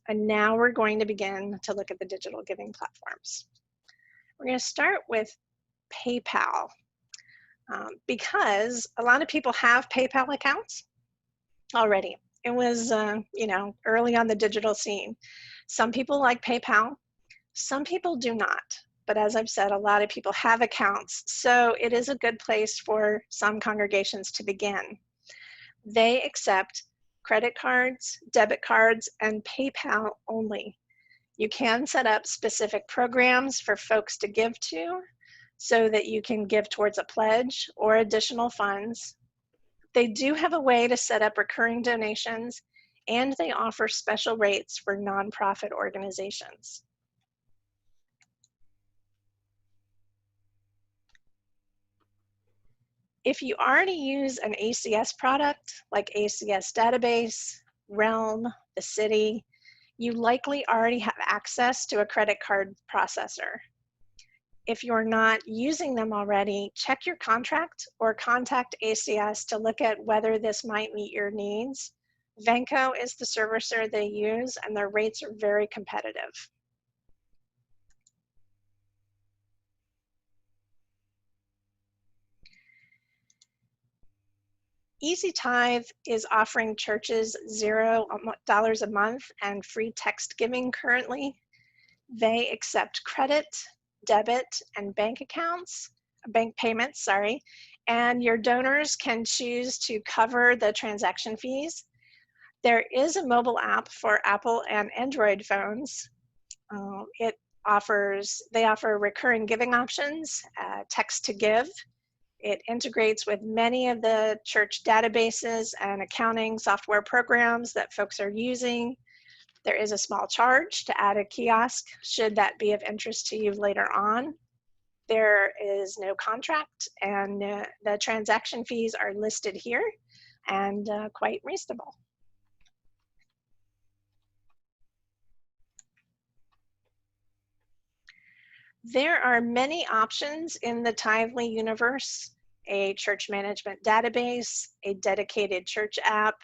And now we're going to begin to look at the digital giving platforms. We're going to start with PayPal because a lot of people have PayPal accounts already. It was, early on the digital scene. Some people like PayPal, some people do not. But as I've said, a lot of people have accounts, so it is a good place for some congregations to begin. They accept credit cards, debit cards, and PayPal only. You can set up specific programs for folks to give to so that you can give towards a pledge or additional funds. They do have a way to set up recurring donations, and they offer special rates for nonprofit organizations. If you already use an ACS product like ACS Database, Realm, the City, you likely already have access to a credit card processor. If you're not using them already, check your contract or contact ACS to look at whether this might meet your needs. Venco is the servicer they use, and their rates are very competitive. EasyTithe is offering churches $0 a month and free text giving currently. They accept credit, debit, and bank payments, and your donors can choose to cover the transaction fees. There is a mobile app for Apple and Android phones. They offer recurring giving options, text to give. It integrates with many of the church databases and accounting software programs that folks are using. There is a small charge to add a kiosk, should that be of interest to you later on. There is no contract, and the transaction fees are listed here and quite reasonable. There are many options in the Tithely universe: a church management database, a dedicated church app.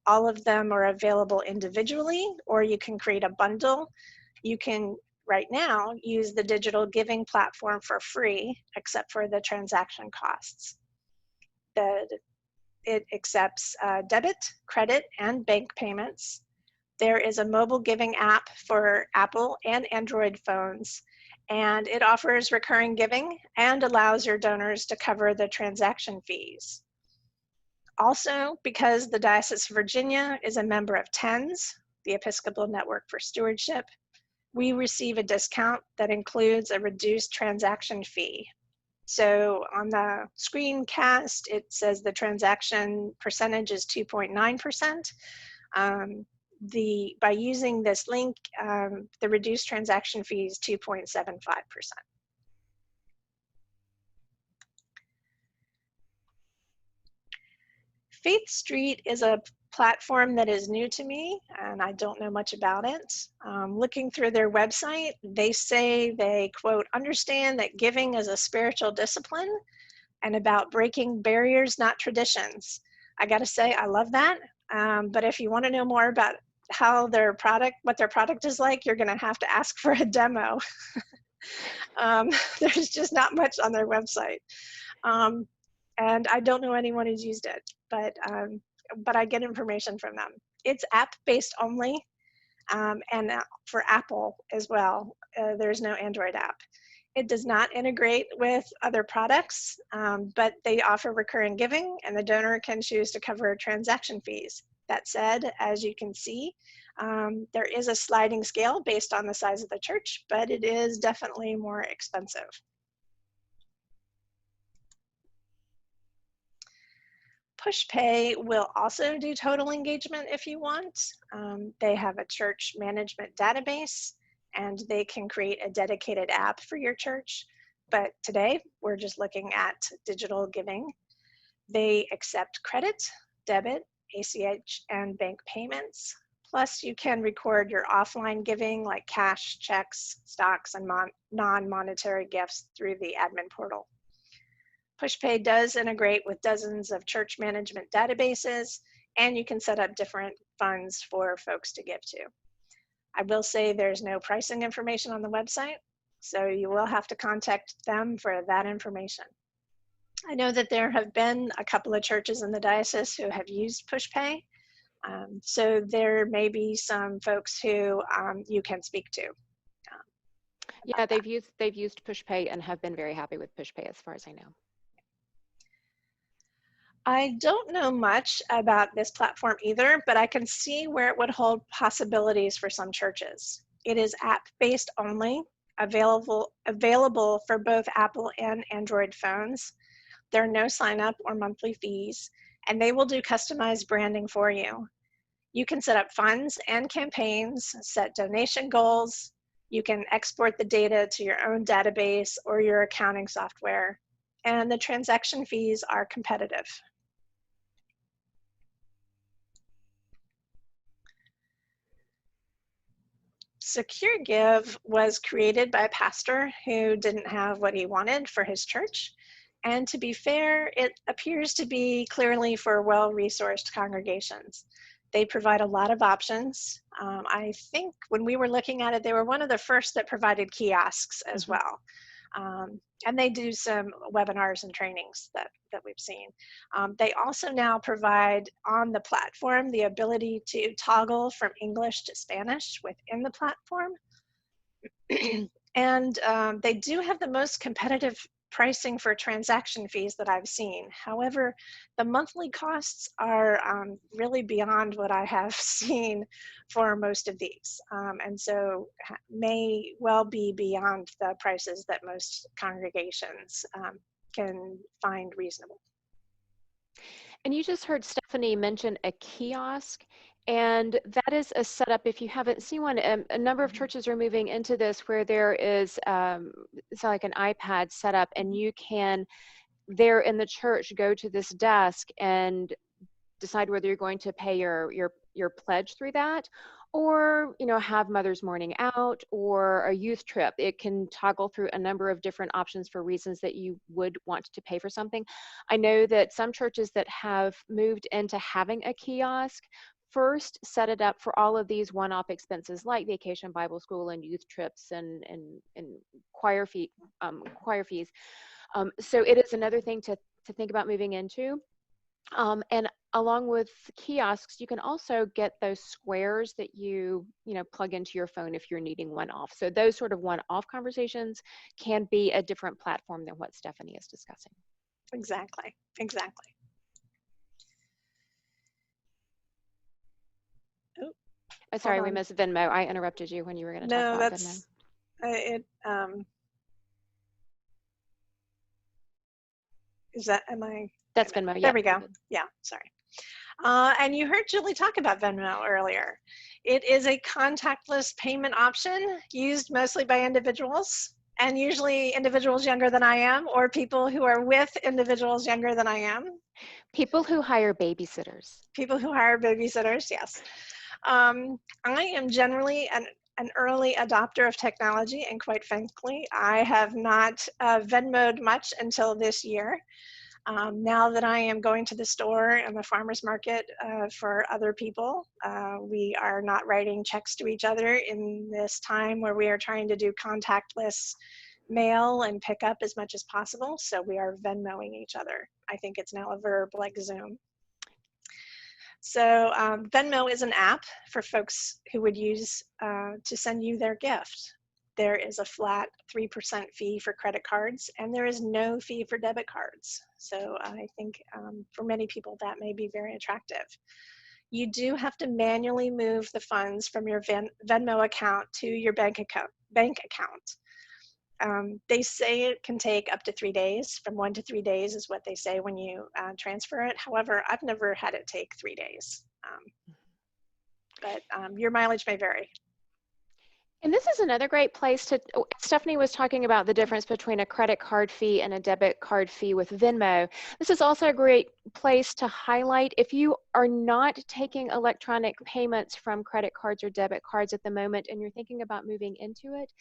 All of them are available individually, or you can create a bundle. You can, right now, use the digital giving platform for free, except for the transaction costs. It accepts debit, credit, and bank payments. There is a mobile giving app for Apple and Android phones, and it offers recurring giving and allows your donors to cover the transaction fees. Also, because the Diocese of Virginia is a member of TENS, the Episcopal Network for Stewardship, we receive a discount that includes a reduced transaction fee. So on the screencast, it says the transaction percentage is 2.9%. By using this link, the reduced transaction fee is 2.75%. Faith Street is a platform that is new to me, and I don't know much about it. Looking through their website, they say they, quote, understand that giving is a spiritual discipline and about breaking barriers, not traditions. I gotta say, I love that. But if you want to know more about what their product is like, you're gonna have to ask for a demo. There's just not much on their website. And I don't know anyone who's used it, but I get information from them. It's app-based only, and for Apple as well. There's no Android app. It does not integrate with other products, but they offer recurring giving, and the donor can choose to cover transaction fees. That said, as you can see, there is a sliding scale based on the size of the church, but it is definitely more expensive. PushPay will also do total engagement if you want. They have a church management database, and they can create a dedicated app for your church. But today, we're just looking at digital giving. They accept credit, debit, ACH, and bank payments. Plus, you can record your offline giving like cash, checks, stocks, and non-monetary gifts through the admin portal. PushPay does integrate with dozens of church management databases, and you can set up different funds for folks to give to. I will say there's no pricing information on the website, so you will have to contact them for that information. I know that there have been a couple of churches in the diocese who have used PushPay, so there may be some folks who you can speak to. Yeah, they've used PushPay and have been very happy with PushPay as far as I know. I don't know much about this platform either, but I can see where it would hold possibilities for some churches. It is app-based only, available for both Apple and Android phones. There are no sign-up or monthly fees, and they will do customized branding for you. You can set up funds and campaigns, set donation goals. You can export the data to your own database or your accounting software, and the transaction fees are competitive. SecureGive was created by a pastor who didn't have what he wanted for his church. And to be fair, it appears to be clearly for well-resourced congregations. They provide a lot of options. I think when we were looking at it, they were one of the first that provided kiosks as well. And they do some webinars and trainings that we've seen. They also now provide on the platform the ability to toggle from English to Spanish within the platform. And they do have the most competitive pricing for transaction fees that I've seen. However, the monthly costs are really beyond what I have seen for most of these. And so may well be beyond the prices that most congregations can find reasonable. And you just heard Stephanie mention a kiosk. And that is a setup, if you haven't seen one, a number of churches are moving into this where there is it's like an iPad setup, and you can, there in the church, go to this desk and decide whether you're going to pay your pledge through that, or have Mother's Morning Out or a youth trip. It can toggle through a number of different options for reasons that you would want to pay for something. I know that some churches that have moved into having a kiosk first set it up for all of these one-off expenses like vacation Bible school and youth trips and choir fees. So it is another thing to think about moving into. And along with kiosks, you can also get those squares that you plug into your phone if you're needing one-off. So those sort of one-off conversations can be a different platform than what Stephanie is discussing. Exactly. Oh, sorry, we missed Venmo. I interrupted you when you were going to talk about Venmo. Is that, am I? That's Venmo, yeah. There we go. Yeah, sorry. And you heard Julie talk about Venmo earlier. It is a contactless payment option used mostly by individuals, and usually individuals younger than I am, or people who are with individuals younger than I am. People who hire babysitters. People who hire babysitters, yes. I am generally an early adopter of technology, and quite frankly, I have not Venmo'd much until this year. Now that I am going to the store and the farmer's market for other people, we are not writing checks to each other in this time where we are trying to do contactless mail and pick up as much as possible. So we are Venmoing each other. I think it's now a verb like Zoom. So Venmo is an app for folks who would use to send you their gift. There is a flat 3% fee for credit cards, and there is no fee for debit cards. So I think for many people that may be very attractive. You do have to manually move the funds from your Venmo account to your bank account. They say it can take up to 3 days. From 1 to 3 days is what they say when you transfer it. However, I've never had it take 3 days. But your mileage may vary. And this is another great place to, Stephanie was talking about the difference between a credit card fee and a debit card fee with Venmo. This is also a great place to highlight, if you are not taking electronic payments from credit cards or debit cards at the moment and you're thinking about moving into it,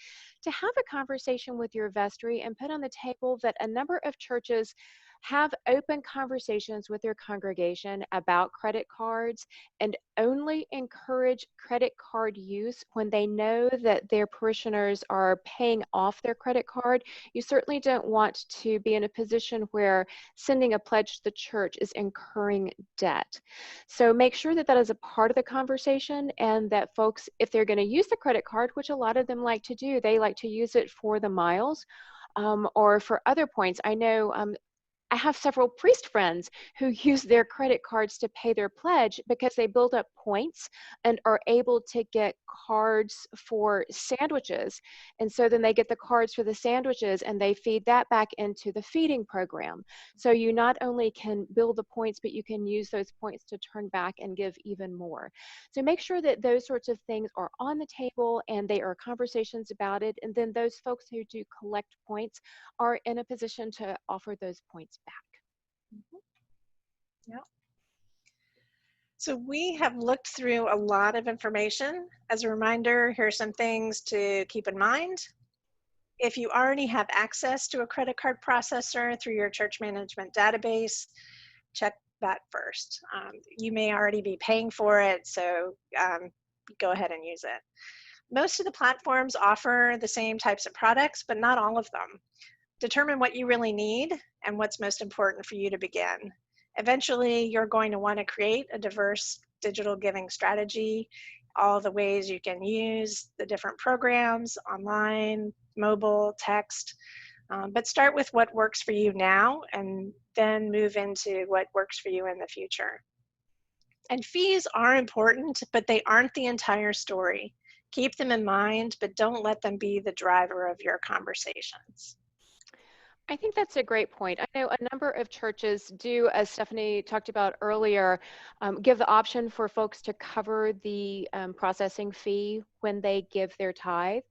to have a conversation with your vestry and put on the table that a number of churches Have open conversations with your congregation about credit cards, and only encourage credit card use when they know that their parishioners are paying off their credit card. You certainly don't want to be in a position where sending a pledge to the church is incurring debt. So make sure that that is a part of the conversation, and that folks, if they're going to use the credit card, which a lot of them like to do, they like to use it for the miles, or for other points. I know I have several priest friends who use their credit cards to pay their pledge because they build up points and are able to get cards for sandwiches. And so then they get the cards for the sandwiches and they feed that back into the feeding program. So you not only can build the points, but you can use those points to turn back and give even more. So make sure that those sorts of things are on the table and they are conversations about it. And then those folks who do collect points are in a position to offer those points back. Yeah. So we have looked through a lot of information. As a reminder, here are some things to keep in mind. If you already have access to a credit card processor through your church management database, check that first. You may already be paying for it, so go ahead and use it. Most of the platforms offer the same types of products, but not all of them. Determine what you really need and what's most important for you to begin. Eventually, you're going to want to create a diverse digital giving strategy, all the ways you can use the different programs, online, mobile, text, but start with what works for you now and then move into what works for you in the future. And fees are important, but they aren't the entire story. Keep them in mind, but don't let them be the driver of your conversations. I think that's a great point. I know a number of churches do, as Stephanie talked about earlier, give the option for folks to cover the processing fee when they give their tithe.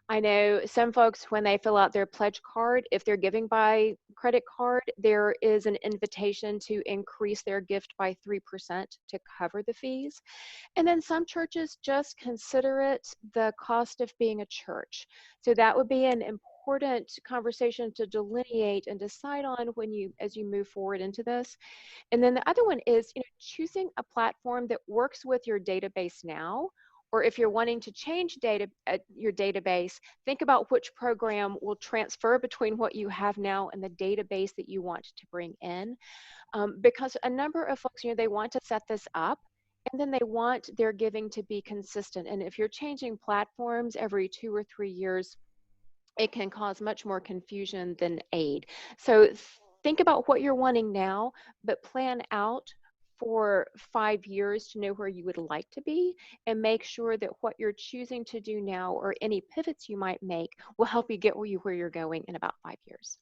I know some folks, when they fill out their pledge card, if they're giving by credit card, there is an invitation to increase their gift by 3% to cover the fees. And then some churches just consider it the cost of being a church. So that would be an important conversation to delineate and decide on when you, as you move forward into this. And then the other one is, choosing a platform that works with your database now, or if you're wanting to change your database, think about which program will transfer between what you have now and the database that you want to bring in. Because a number of folks, they want to set this up, and then they want their giving to be consistent. And if you're changing platforms every 2 or 3 years, it can cause much more confusion than aid. So think about what you're wanting now, but plan out for 5 years to know where you would like to be, and make sure that what you're choosing to do now or any pivots you might make will help you get where you're going in about 5 years.